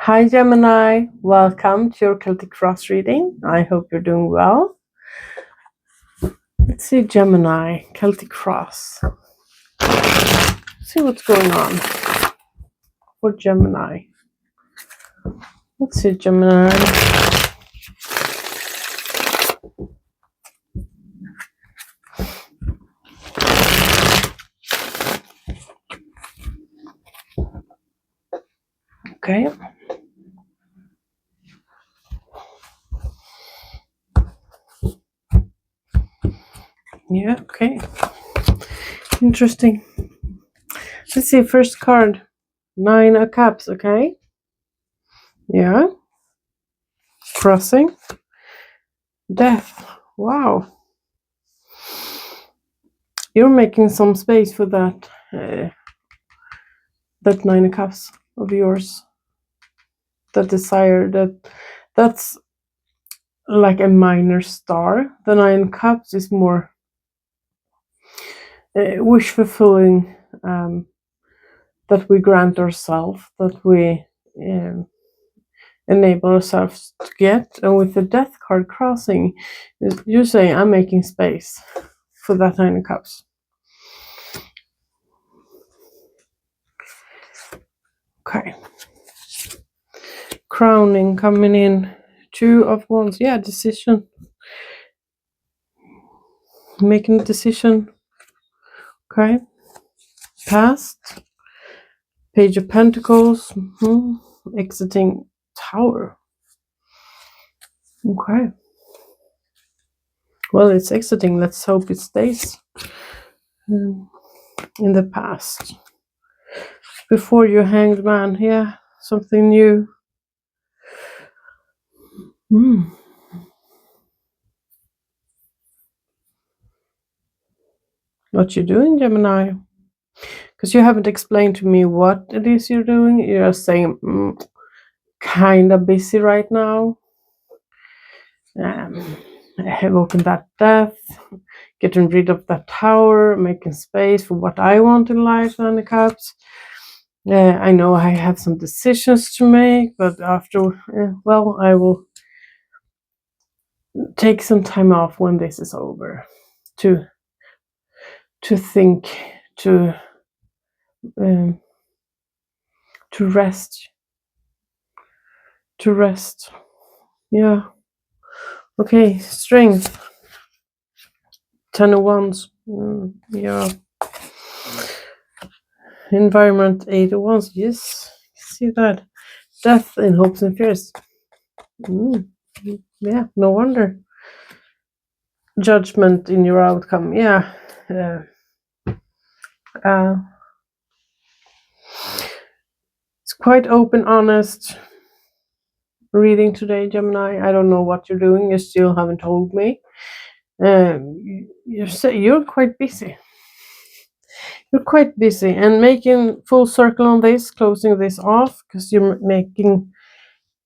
Hi Gemini, welcome to your Celtic Cross reading. I hope you're doing well. Let's see Gemini, Celtic Cross. See what's going on for Gemini. Let's see Gemini. Okay. Yeah, okay. Interesting. Let's see, first card. 9 of Cups, okay? Yeah. Crossing. Death. Wow. You're making some space for that that 9 of Cups of yours. That desire, that's like a minor star. The 9 Cups is more wish fulfilling, that we grant ourselves, that we enable ourselves to get. And with the Death card crossing, you say, I'm making space for that 9 Cups. Okay. Crowning coming in. 2 of Wands. Yeah, decision. Making a decision. Okay. Past. Page of Pentacles. Exiting Tower. Okay. Well, it's exiting. Let's hope it stays in the past. Before you, Hanged Man. Yeah, something new. What you doing, Gemini? Because you haven't explained to me what it is you're doing. You're saying, kind of busy right now. Evoking that death, getting rid of that tower, making space for what I want in life, and the Cups. I know I have some decisions to make, but after, I will take some time off when this is over to think, to rest. Yeah. Okay, Strength. 10 of Wands. Yeah. Environment. 8 of Wands. Yes, see that. Death in Hopes and Fears. Yeah, no wonder. Judgment in your outcome. Yeah. It's quite open, honest reading today, Gemini. I don't know what you're doing. You still haven't told me. You're quite busy. You're quite busy and making full circle on this, closing this off, because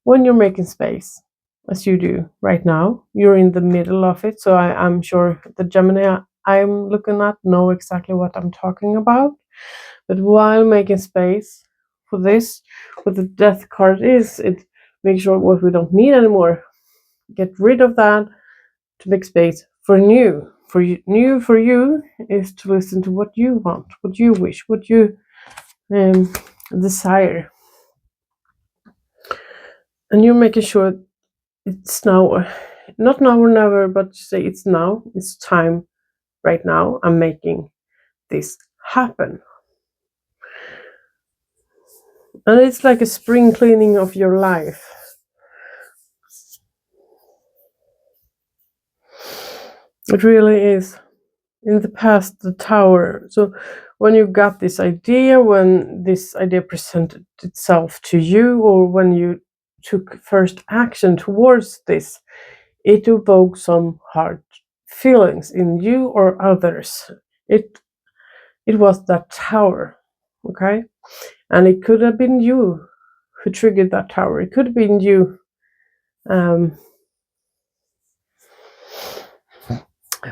when you're making space, as you do right now, you're in the middle of it. So I'm sure the Gemini I'm looking at know exactly what I'm talking about. But while making space for this, what the Death card is, it makes sure what we don't need anymore. Get rid of that to make space for new. New for you is to listen to what you want, what you wish, what you desire. And you're making sure it's now, not now or never, but you say it's now, it's time right now. I'm making this happen. And it's like a spring cleaning of your life. It really is. In the past, the Tower. So when you got this idea, when this idea presented itself to you, or when you took first action towards this, it evoked some hard feelings in you or others. It was that Tower, okay? And it could have been you who triggered that Tower. It could have been you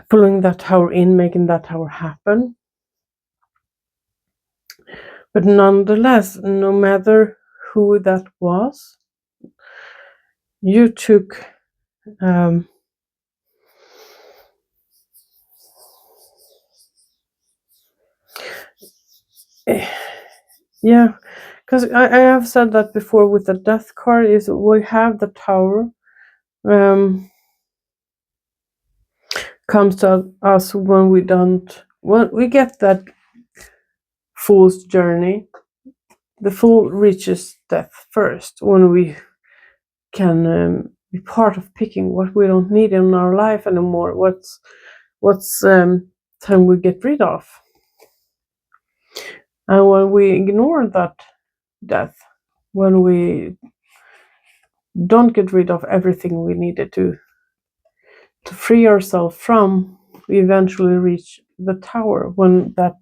pulling that Tower in, making that Tower happen. But nonetheless, no matter who that was. You took yeah, because I have said that before with the death card is we have the Tower comes to us when we get that fool's journey. The fool reaches death first when we can be part of picking what we don't need in our life anymore. What's time we get rid of, and when we ignore that death, when we don't get rid of everything we needed to free ourselves from, we eventually reach the Tower when that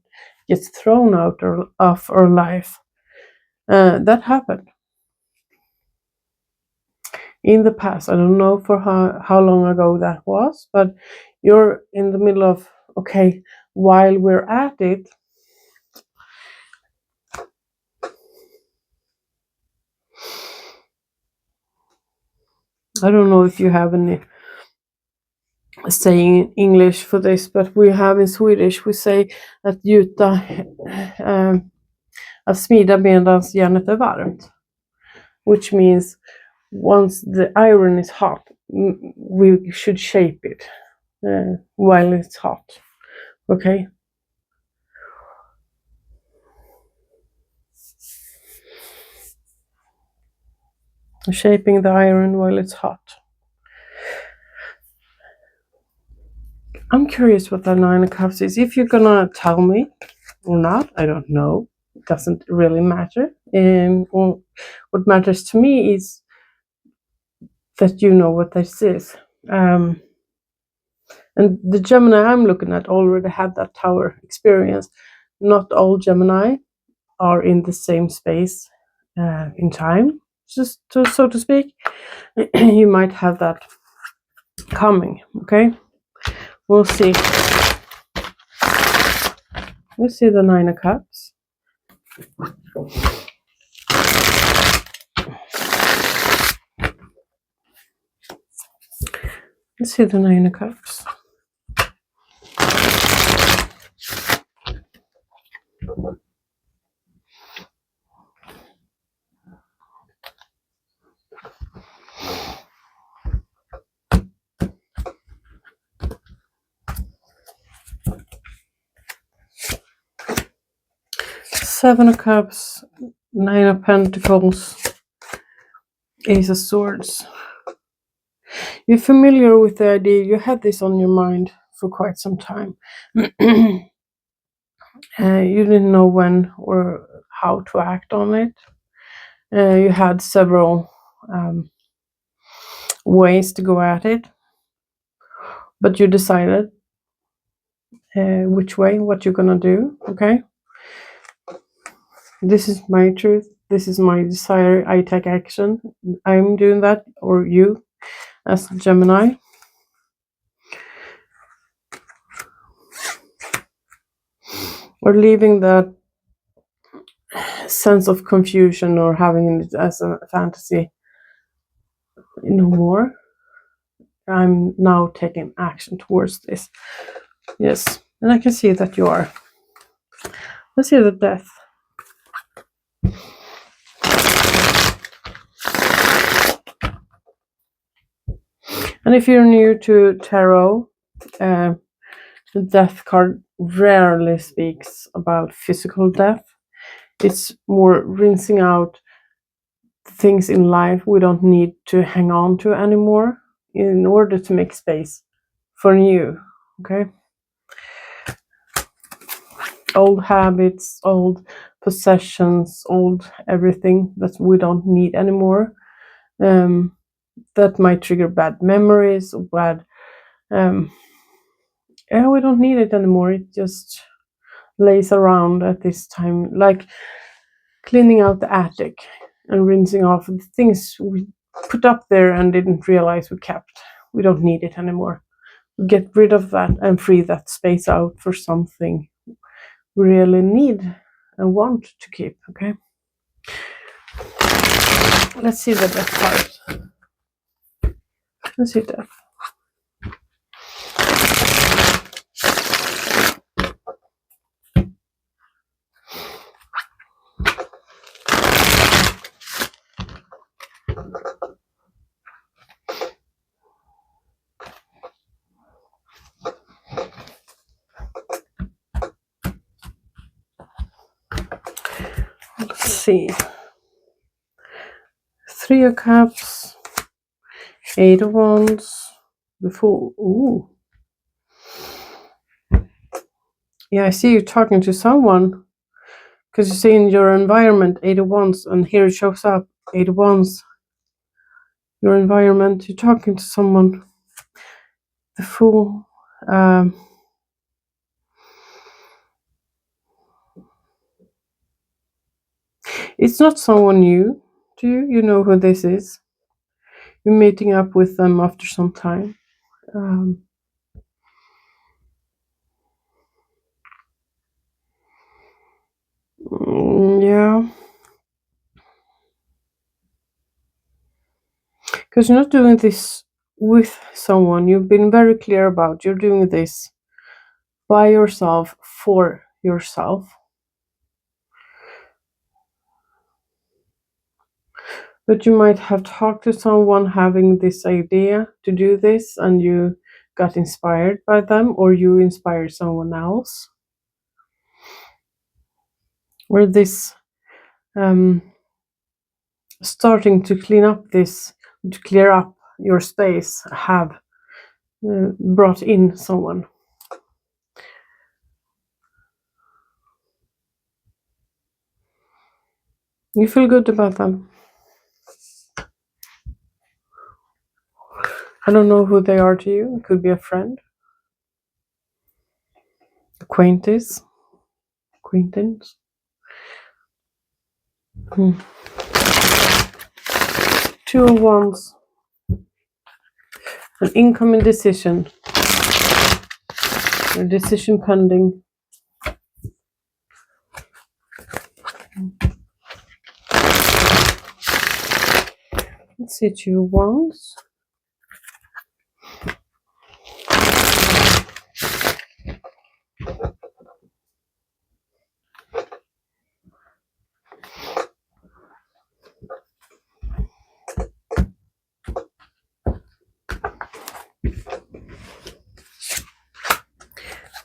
gets thrown out of our life. That happened in the past. I don't know for how long ago that was, but you're in the middle of, okay, while we're at it, I don't know if you have any saying in English for this, but we have in Swedish, we say att gjuta att smida medan järnet är varmt, which means once the iron is hot, we should shape it while it's hot. Okay? Shaping the iron while it's hot. I'm curious what the Nine of Cups is. If you're gonna tell me or not, I don't know. It doesn't really matter. What matters to me is that you know what this is. And the Gemini I'm looking at already had that Tower experience. Not all Gemini are in the same space in time, just so to speak. You might have that coming, okay? We'll see. We'll see the Nine of Cups. Let's see the Nine of Cups. Seven of Cups, Nine of Pentacles, Ace of Swords. You're familiar with the idea. You had this on your mind for quite some time. You didn't know when or how to act on it. You had several ways to go at it, but you decided which way, what you're gonna do. Okay, this is my truth. This is my desire. I take action. I'm doing that, or you, as Gemini. Or leaving that sense of confusion or having it as a fantasy no more. I'm now taking action towards this. Yes, and I can see that you are. Let's see the Death. And if you're new to tarot, the Death card rarely speaks about physical death. It's more rinsing out things in life we don't need to hang on to anymore in order to make space for new. Okay? Old habits, old possessions, old everything that we don't need anymore. That might trigger bad memories or bad. We don't need it anymore. It just lays around at this time, like cleaning out the attic and rinsing off the things we put up there and didn't realize we kept. We don't need it anymore. Get rid of that and free that space out for something we really need and want to keep. Okay. Let's see the death part. Let's see death. Let's see. 3 of Cups, 8 of Wands, the Fool. Ooh. Yeah, I see you talking to someone. Because you see in your environment 8 of Wands, and here it shows up 8 of Wands. Your environment, you're talking to someone. The Fool. It's not someone new to you. You know who this is. You're meeting up with them after some time. Yeah. Because you're not doing this with someone. You've been very clear about you're doing this by yourself, for yourself. But you might have talked to someone having this idea to do this, and you got inspired by them, or you inspired someone else. Or this starting to clear up your space, have brought in someone. You feel good about them. I don't know who they are to you. It could be a friend, acquaintance. 2 of Wands. An incoming decision. A decision pending. Let's see, 2 of Wands.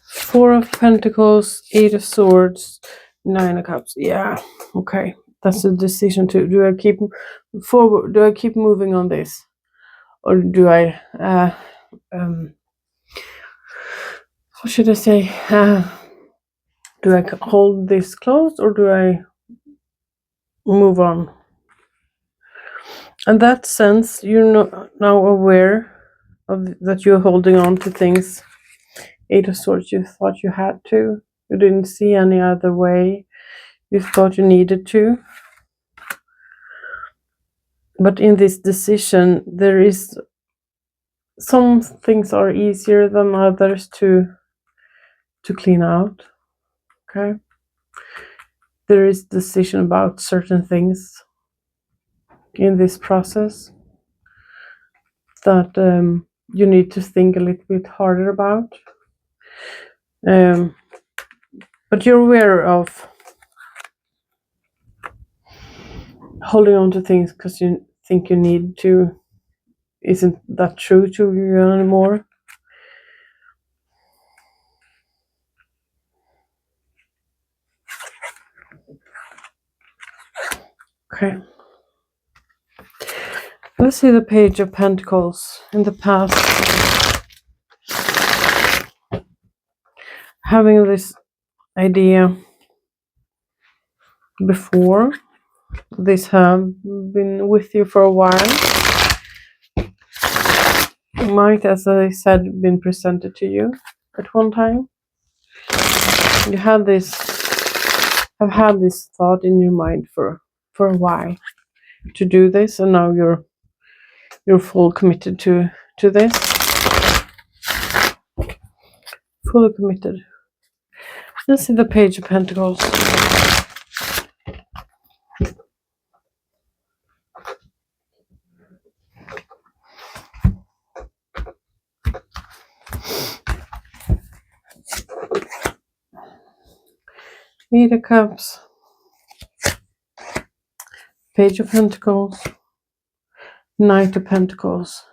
Four of Pentacles, 8 of Swords, 9 of Cups. Yeah, okay. That's a decision too. Do I keep forward? Do I keep moving on this, or do I? What should I say? Do I hold this close, or do I move on? In that sense, you're now aware of that you're holding on to things. 8 of Swords, you thought you had to. You didn't see any other way. You thought you needed to. But in this decision, there is some things are easier than others to clean out. Okay. There is decision about certain things in this process that you need to think a little bit harder about. But you're aware of holding on to things because you think you need to. Isn't that true to you anymore? Okay. Let's see the Page of Pentacles. In the past, having this idea before, this have been with you for a while. It might, as I said, been presented to you at one time. You have had this thought in your mind for a while to do this, and now you're full committed to this. Fully committed. Let's see the Page of Pentacles. Eight of Cups, Page of Pentacles, Knight of Pentacles.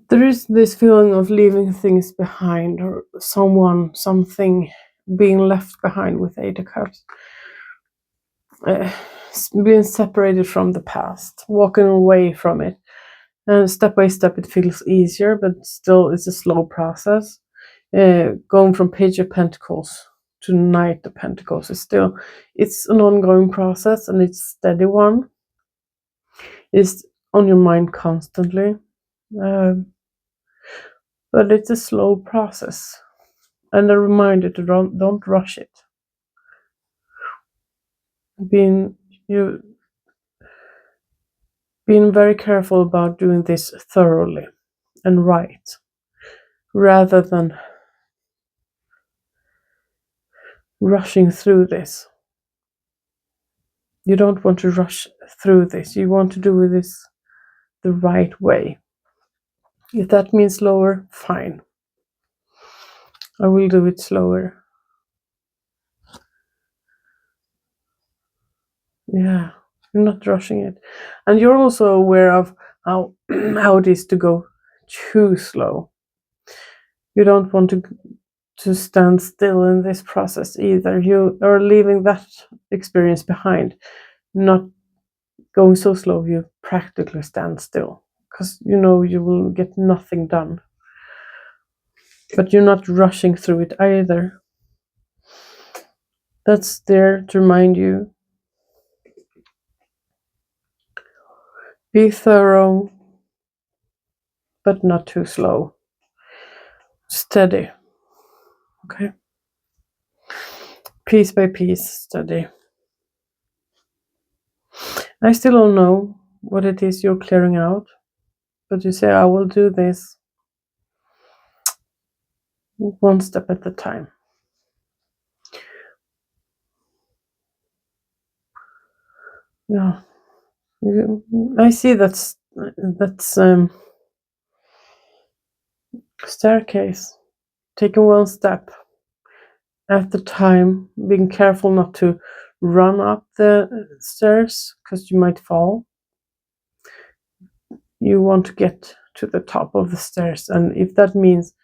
There is this feeling of leaving things behind, or someone, something being left behind with Eight of Cups. Being separated from the past, walking away from it. And step by step it feels easier, but still it's a slow process. Going from Page of Pentacles to Knight of Pentacles is still, it's an ongoing process, and it's a steady one. It's on your mind constantly. But it's a slow process. And a reminder to don't rush it. Being very careful about doing this thoroughly and right, rather than rushing through this. You don't want to rush through this. You want to do this the right way. If that means slower, fine. I will do it slower. Yeah, you're not rushing it. And you're also aware of how how it is to go too slow. You don't want to stand still in this process either. You are leaving that experience behind, not going so slow you practically stand still, because you know you will get nothing done. But you're not rushing through it either. That's there to remind you. Be thorough, but not too slow. Steady. Okay? Piece by piece, steady. I still don't know what it is you're clearing out, but you say, I will do this one step at a time. Yeah. I see that's staircase. Taking one step at a time, being careful not to run up the stairs because you might fall. You want to get to the top of the stairs, and if that means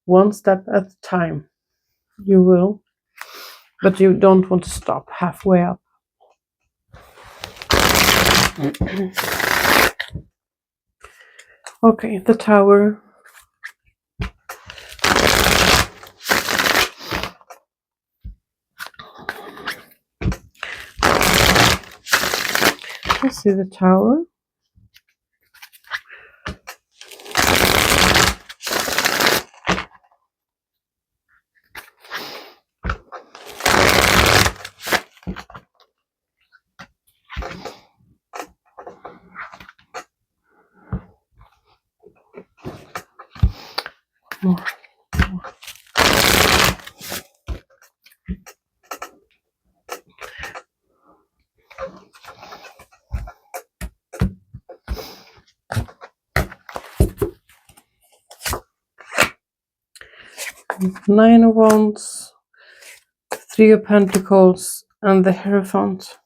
one step at a time, you will, but you don't want to stop halfway up. Okay, the Tower. Let's see the Tower. More. Nine of Wands, Three of Pentacles, and the Hierophant.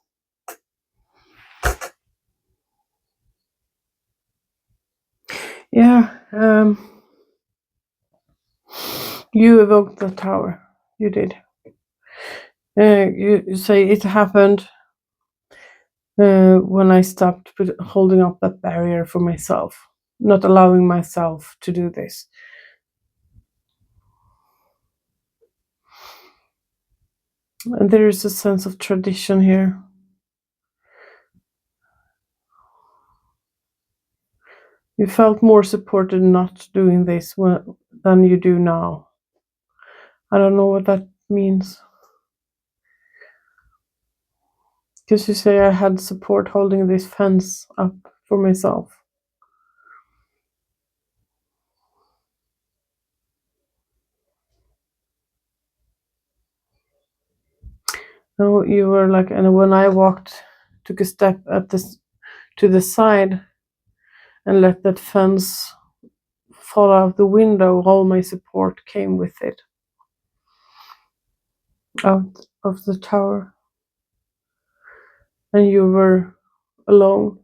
Yeah, you evoked the Tower. You did. You say it happened when I stopped holding up that barrier for myself, not allowing myself to do this. And there is a sense of tradition here. You felt more supported not doing this than you do now. I don't know what that means. Because you say I had support holding this fence up for myself. No, you were like, and when I took a step to the side and let that fence fall out the window, all my support came with it. Out of the tower. And you were alone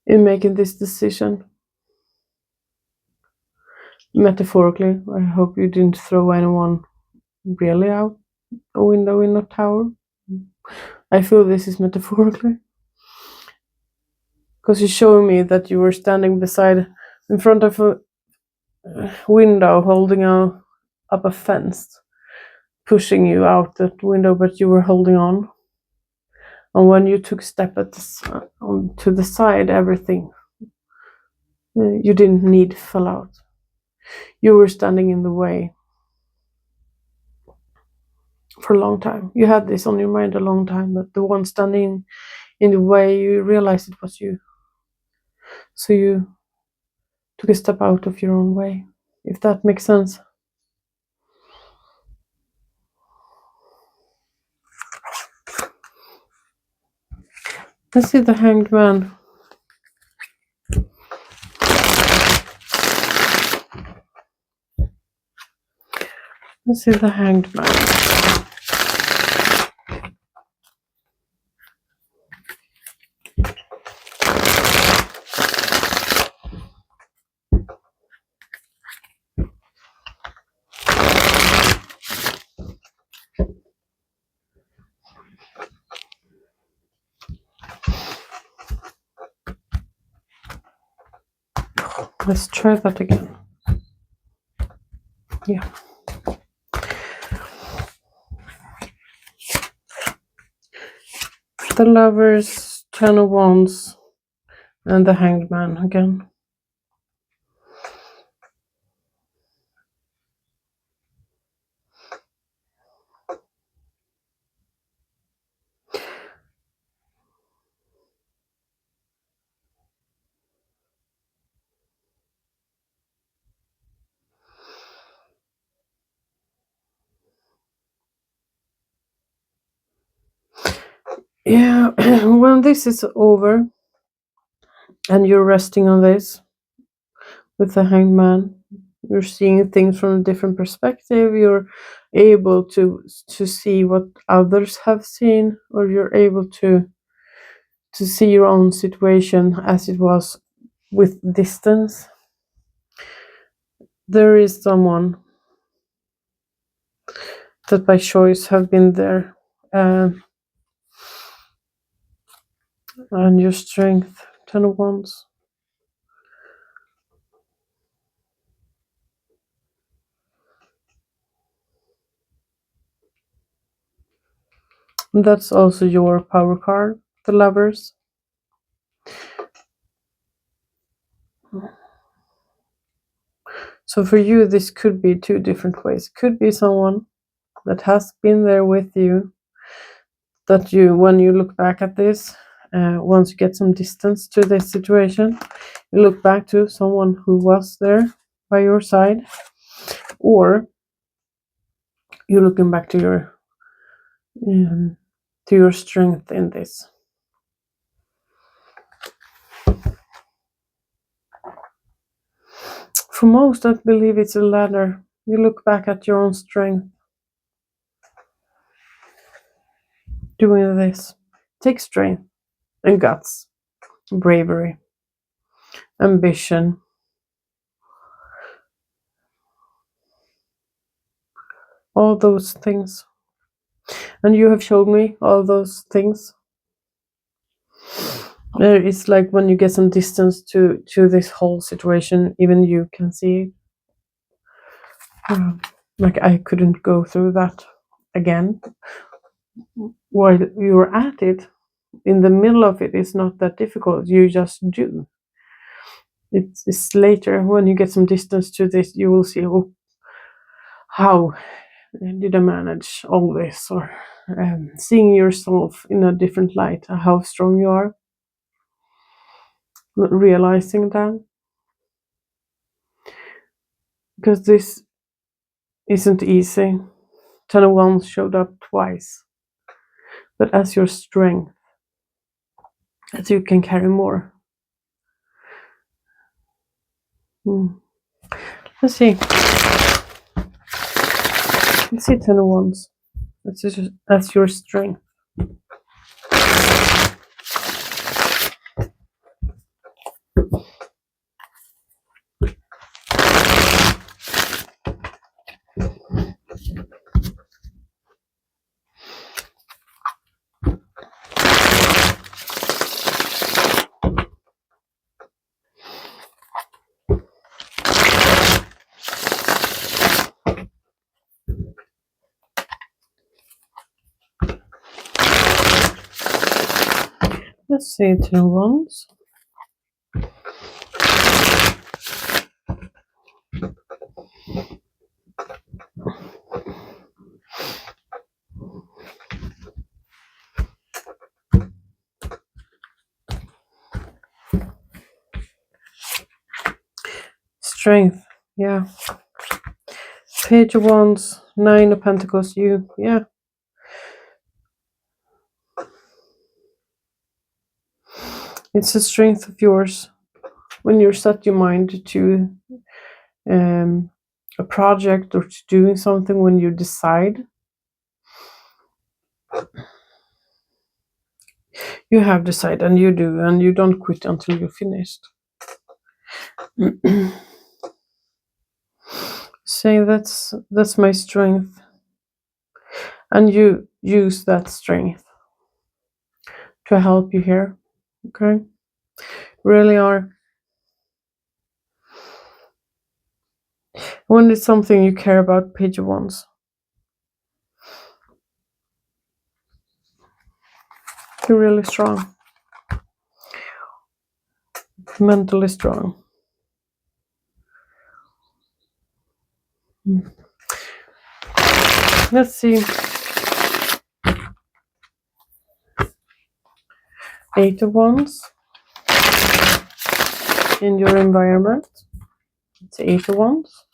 in making this decision. Metaphorically, I hope you didn't throw anyone really out a window in a tower. I feel this is metaphorically. Because you're showing me that you were standing in front of a window, holding up a fence, pushing you out that window, but you were holding on. And when you took a step to the side, everything you didn't need fell out. You were standing in the way for a long time. You had this on your mind a long time, but the one standing in the way, you realized it was you. So you took a step out of your own way, if that makes sense. Let's see the Hanged Man. Let's see the Hanged Man. Let's try that again. Yeah. The Lovers, Ten of Wands, and the Hanged Man again. Yeah, when this is over and you're resting on this with the Hanged Man, you're seeing things from a different perspective. You're able to see what others have seen, or you're able to see your own situation as it was with distance. There is someone that by choice have been there, and your strength, 10 of Wands. And that's also your power card, the Lovers. So for you, this could be two different ways. It could be someone that has been there with you, that you, when you look back at this, once you get some distance to this situation, you look back to someone who was there by your side, or you're looking back to your strength in this. For most, I believe it's a ladder. You look back at your own strength. Doing this takes strength and guts, bravery, ambition. All those things. And you have showed me all those things. It's like when you get some distance to this whole situation, even you can see it. Like I couldn't go through that again. While you're at it, in the middle of it, it's not that difficult. You just do. It's later when you get some distance to this, you will see, oh, how did I manage all this? Or seeing yourself in a different light, how strong you are. Realizing that. Because this isn't easy. 10 of Wands showed up twice. But as your strength, as you can carry more. Let's see. Let's see 10 of Wands. That's your strength. Let's see 10 of Wands. Strength, yeah. Page of Wands, 9 of Pentacles, yeah. It's a strength of yours when you set your mind to a project or to doing something. When you decide, you have decided, and you do, and you don't quit until you're finished. Say that's my strength, and you use that strength to help you here. Okay, really are. When it's something you care about, Page of Wands, you're really strong, mentally strong. Let's see. 8 of Wands in your environment. It's 8 of Wands.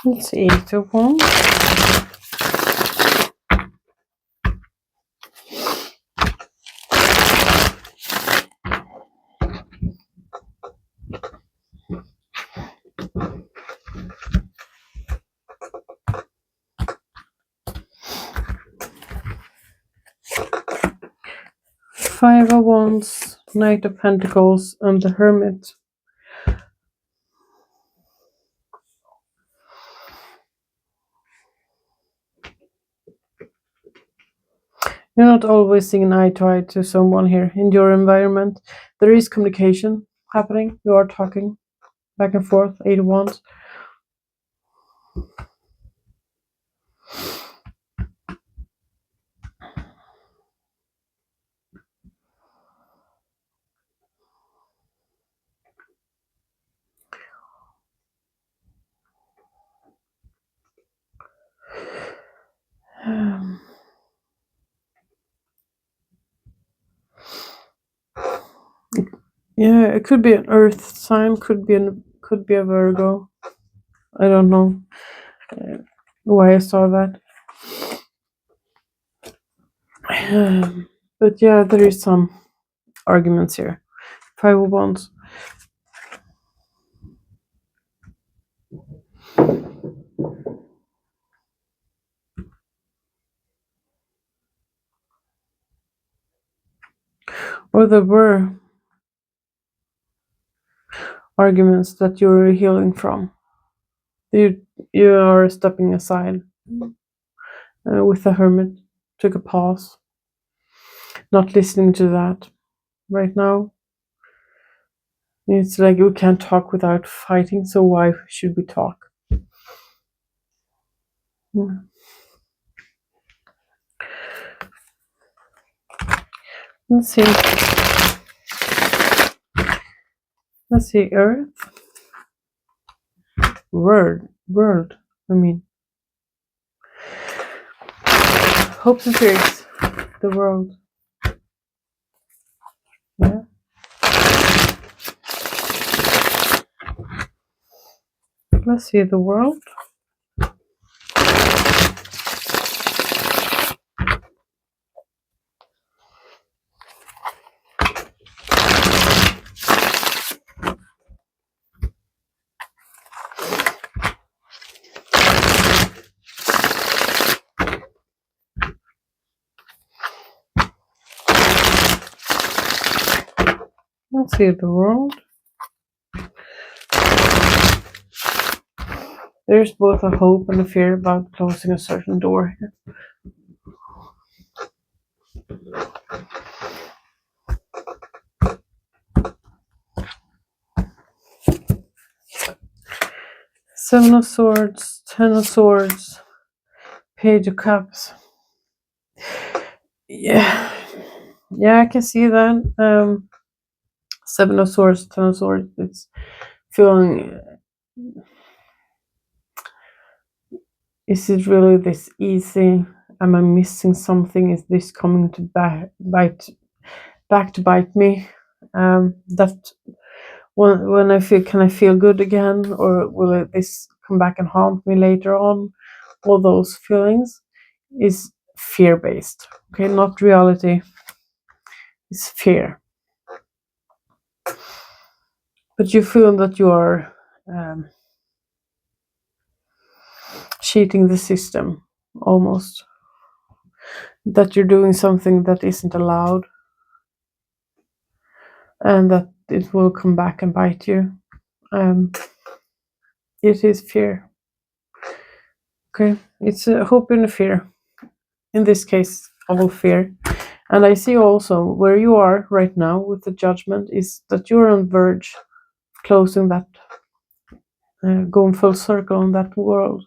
It's 8 of Wands. Five of Wands, Knight of Pentacles, and the Hermit. You're not always seeing eye to eye to someone here in your environment. There is communication happening. You are talking back and forth. 8 of Wands. Yeah, it could be an Earth sign. Could be a Virgo. I don't know why I saw that. But yeah, there is some arguments here. 5 of Wands. Or there were arguments that you're healing from. You are stepping aside with the Hermit. Took a pause. Not listening to that right now. It's like we can't talk without fighting, so why should we talk? Let's see. Let's see. Earth. World. I mean, hopes and fears. The world. Yeah. Let's see the world. Let's see the world. There's both a hope and a fear about closing a certain door here. Seven of Swords, Ten of Swords, Page of Cups. Yeah, I can see that. Seven of Swords, Ten of Swords. It's feeling. Is it really this easy? Am I missing something? Is this coming to back to bite me? That when I feel, can I feel good again, or will this come back and haunt me later on? All those feelings is fear based. Okay, not reality. It's fear. But you feel that you are cheating the system almost. That you're doing something that isn't allowed, and that it will come back and bite you. It is fear. Okay, it's a hope and a fear. In this case, all fear. And I see also where you are right now with the Judgment is that you're on verge of closing that, going full circle on that world.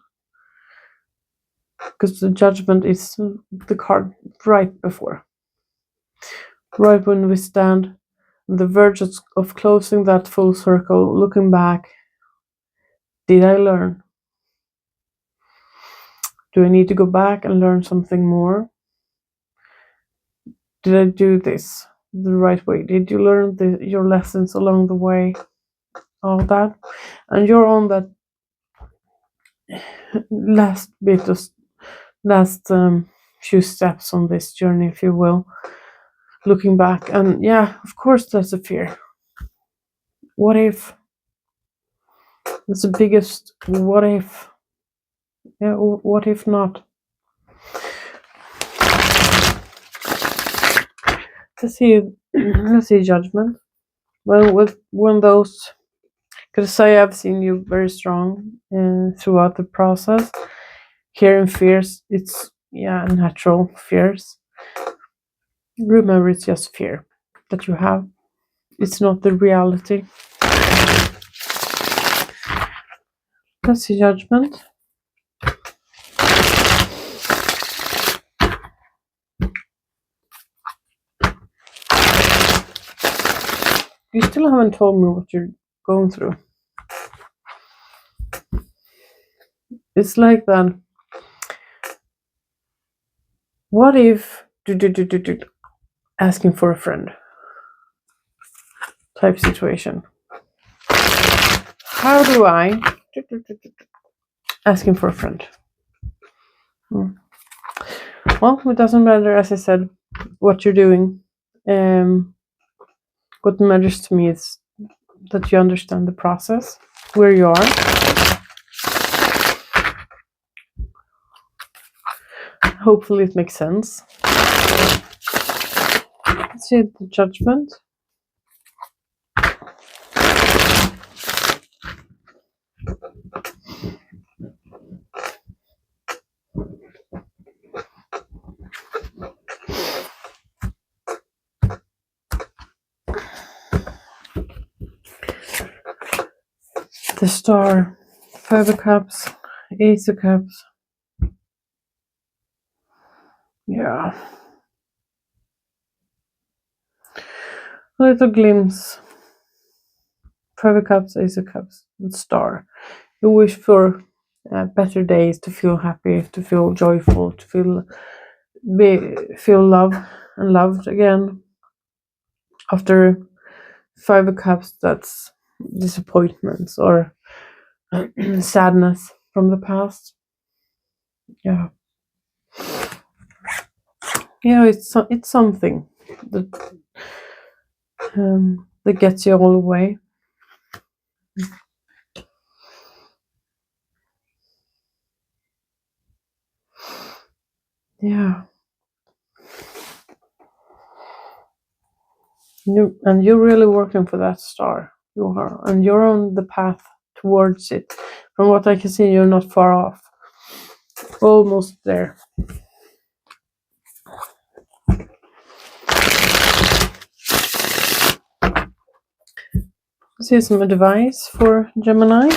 Because the Judgment is the card right before. Right when we stand on the verge of closing that full circle, looking back, did I learn? Do I need to go back and learn something more? Did I do this the right way? Did you learn your lessons along the way? All that. And you're on that last few steps on this journey, if you will, looking back. And yeah, of course there's a fear. What if? It's the biggest what if. Yeah, what if not? Let's see Judgment. Well, when those, because I have seen you very strong throughout the process. Here in fears, it's natural fears. Remember, it's just fear that you have. It's not the reality. Let's see Judgment. You still haven't told me what you're going through. It's like that. What if asking for a friend type situation? How do I asking for a friend? Well, it doesn't matter, as I said, what you're doing. What matters to me is that you understand the process, where you are. Hopefully it makes sense. Let's see the Judgment. The Star, Five of Cups, Ace of Cups. Yeah. A little glimpse. 5 of Cups, Ace of Cups, and Star. You wish for better days, to feel happy, to feel joyful, to feel love and loved again. After 5 of Cups, that's disappointments or sadness from the past. Yeah, it's something that that gets you all the way. Yeah. You're really working for that star. You are, and you're on the path towards it. From what I can see, you're not far off. Almost there. Let's see some advice for Gemini.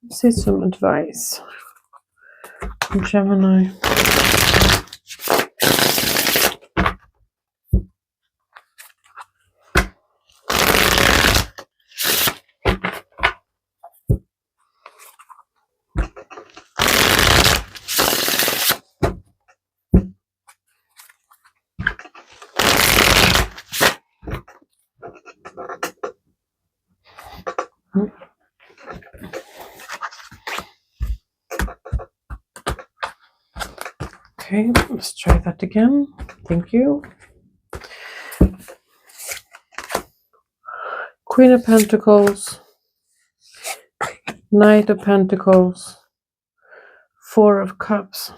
Let's see some advice for Gemini. Okay, let's try that again. Thank you. Queen of Pentacles, Knight of Pentacles, 4 of Cups.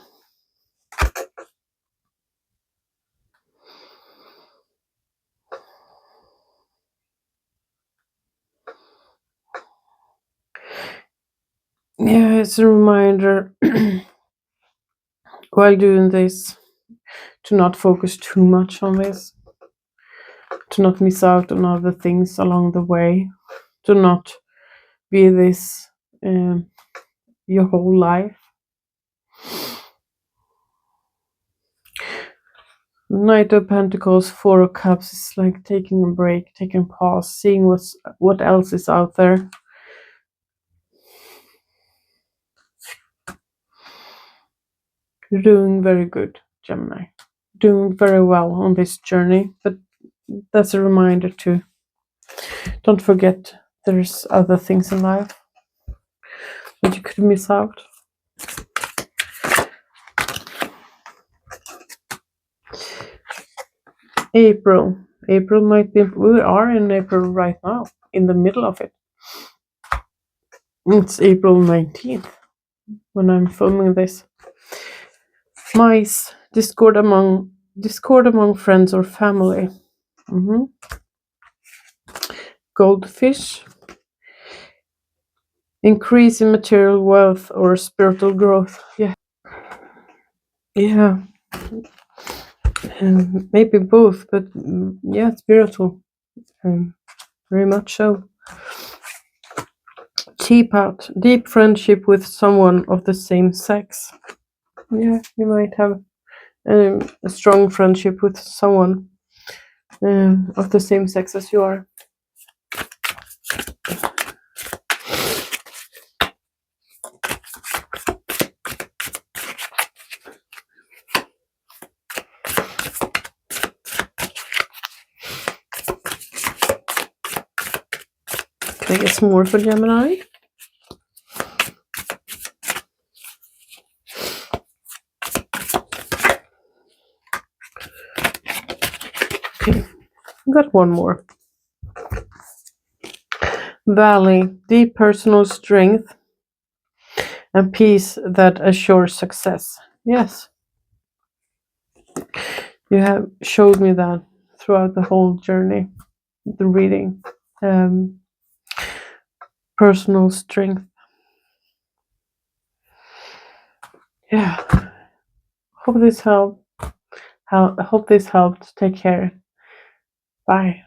Yeah, it's a reminder while doing this to not focus too much on this, to not miss out on other things along the way, to not be this your whole life. Knight of Pentacles, 4 of Cups is like taking a break, taking a pause, seeing what else is out there. You're doing very good, Gemini. Doing very well on this journey, but that's a reminder to don't forget there's other things in life that you could miss out. April might be, we are in April right now, in the middle of it. It's April 19th when I'm filming this. Mice, discord among friends or family. Goldfish, increase in material wealth or spiritual growth. Yeah, maybe both, but yeah, spiritual, very much so. Teapot, deep friendship with someone of the same sex. Yeah, you might have a strong friendship with someone of the same sex as you are. Can I get some more for Gemini? Okay, got one more. Valley, deep personal strength and peace that assures success. Yes, you have showed me that throughout the whole journey, the reading. Personal strength. Yeah. Hope this helped. Hope this helped. Take care. Bye.